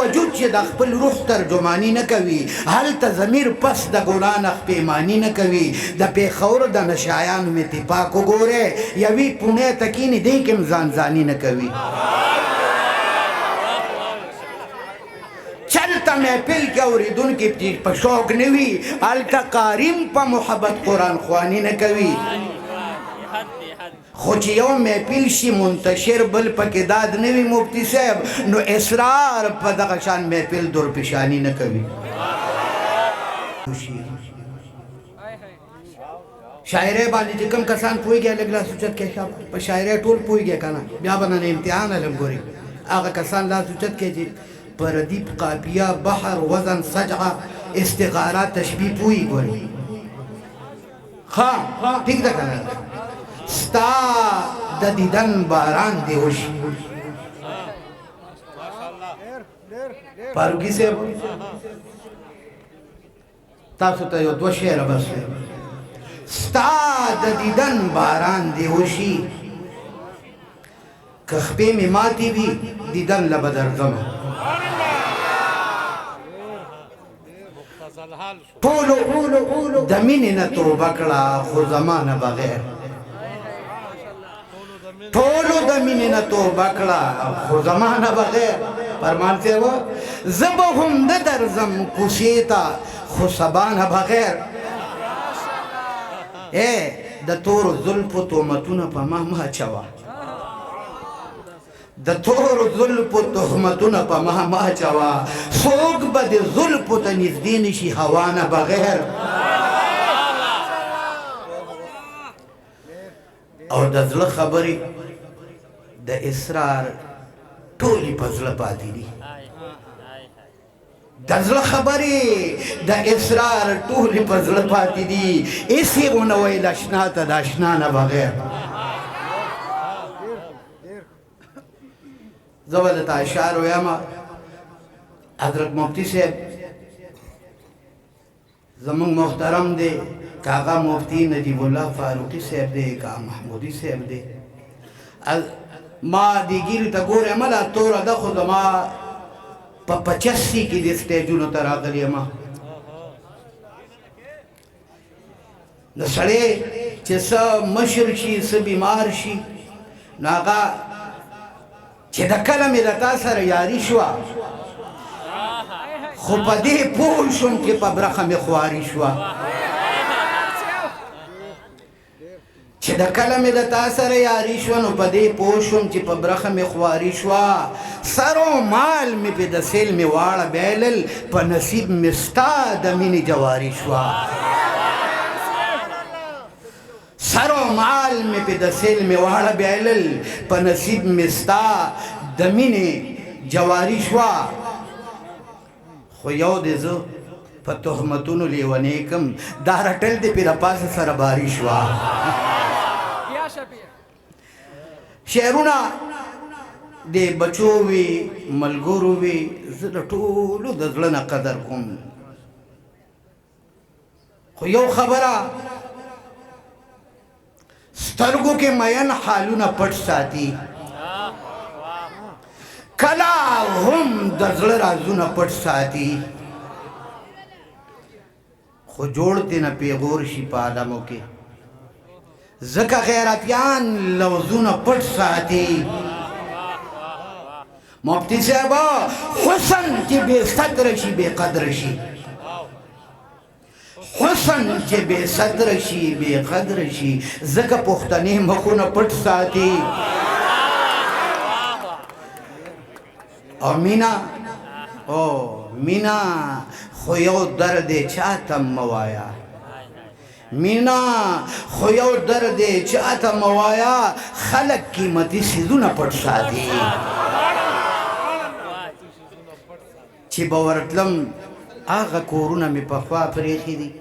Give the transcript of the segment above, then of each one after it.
وجود چې د خپل روح ترجمانی نه کوي هلته ضمیر پس د ګناه نه پیمانی نه کوي د پیښور د نشایانو مې اتفاق وګورئ یوې پوڼې ته کیني دی کې هم ځانځاني نه کوي چلته محفل کې اورېدونکي په شوق نه وي هلته قاریم په محبت قرآن خواني نه کوي خو چې یو محفل شي منتشر بل پکې داد نه وي مفتي صاحب نو اصرار په دغه شان محفل درپیشاني نه کوي شاعرۍ باندې چې کوم کسان پوهېږي لږ لاس اوچت کړئ په شاعرۍ ټول پوهېږي که نه بیا به نن امتحان علم ګوري هغه کسان لاس اوچت کړئ چې پردیپ قافیه بحر وزن سجعه استغاره تشبیه پوهېږي ګوري ښه ټیک ده که نه ستا د دیدن باران دی وشي فاروقي صاحب تاسو ته یو دوه شعره بس ستا د دیدن باران دی وشي که خپې مې ماتې وي دیدن له به درځم ټولو د مینې نه توبه کړه خو زما نه بغیر ټولو د مینې نه توبه کړه خو زما نه بغیر فرمان صاحب زه به هم نه درځم کوڅې ته خو سبا نه بغیر د تورو زلفو تهمتونه په ما مه اچوه د تورو زلفو تهمتونه په ما مه اچوه څوک به د زلفو ته نږدې نشي هوا نه بغیر او د زړه خبرې د اسرار ټولې په زړه پاتې دي د زړه خبرې د اسرار ټولې په زړه پاتې دي هېڅ یې ونه ویل اشنا ته د اشنا نه بغیر زه به درته اشعار ویم حضرت مفتی صاحب زمونږ محترم دی که هغه مفتی نجیب الله فاروقي صاحب دی که محمودي صاحب دی ما دې ګیرې ته ګورې مله توره ده خو زما په 85 کې دې سټیجونو ته راغلی یم د سړی چې څه مشر شي څه بیمار شي نو هغه چې د کله مې د تا سره یاري شوه خو په دې پوه شوم چې په برخه مې خواري شوه چې د کله مې د تا سره یاري شوه نو په دې پوه شوم چې په برخه مې خواري شوه سر و مال مې په د سیل مې واړه بیلل په نصیب مې ستا د مینې جواري شوه سر و مال مې په د سیل مې واړه بیلل په نصیب مې ستا د مینې جواري شوه خو یو دې زه په تهمتونو لیونی کم دا رټل دې پې د پاسه سره باري شوه شعرونه د بچو وي ملګرو وي زه د ټولو د زړه نه قدر کوم خو یو خبره سترګو کې مین حالونه پټ ساتي کله هم د زړه رازونه پټ ساتي خو جوړ دې نه پیغور شي په عالمو کې ځکه غیرتیان لوزونه پټ ساتي مفتی صاحب حسن چې بې صدره شي بې قدره شي حسن چې بې صدره شي بې قدره شي ځکه پښتنې مخونه پټ ساتي او مینا مینا خو یو درد چاته مه وایه مینا خو یو درد چاته مه وایه خلک قیمتي څیزونه پټ ساتي چې به ورتلم هغه کورونه مې پخوا پرېښي دي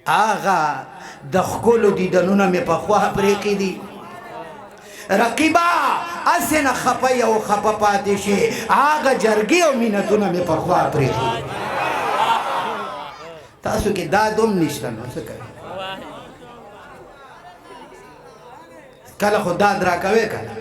هغه د ښکلو دیدنونه مې پخوا پرېښي دي رقیبه هسې نه خفه یو خفه پاتې شي هغه جرګې او مینتونه مې پخوا پرېښي دي تاسو کې دا دوم نشته نو څه کوي کله خو داد راکوې که نه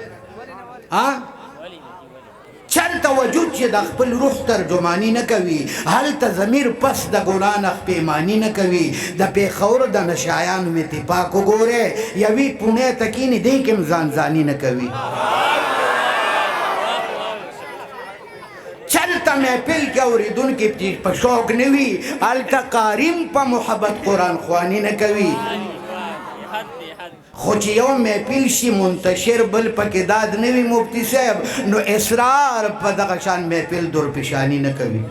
چرته وجود چې د خپل روح ترجمانی نه کوي هلته ضمیر پس د ګناه نه پیمانی نه کوي د پېښور د نشایانو مې اتفاق وګورئ یوې پونې ته کښېني دی کې هم ځانځاني نه کوي چلته محفل کې اورېدونکي په شوق نه وي هلته قاریم په محبت قرآن خواني نه کوي خو چې یو محفل شي منتشر بل پکې داد نه وي مفتي صاحب نو اصرار په دغه شان محفل درپیشاني نه کوي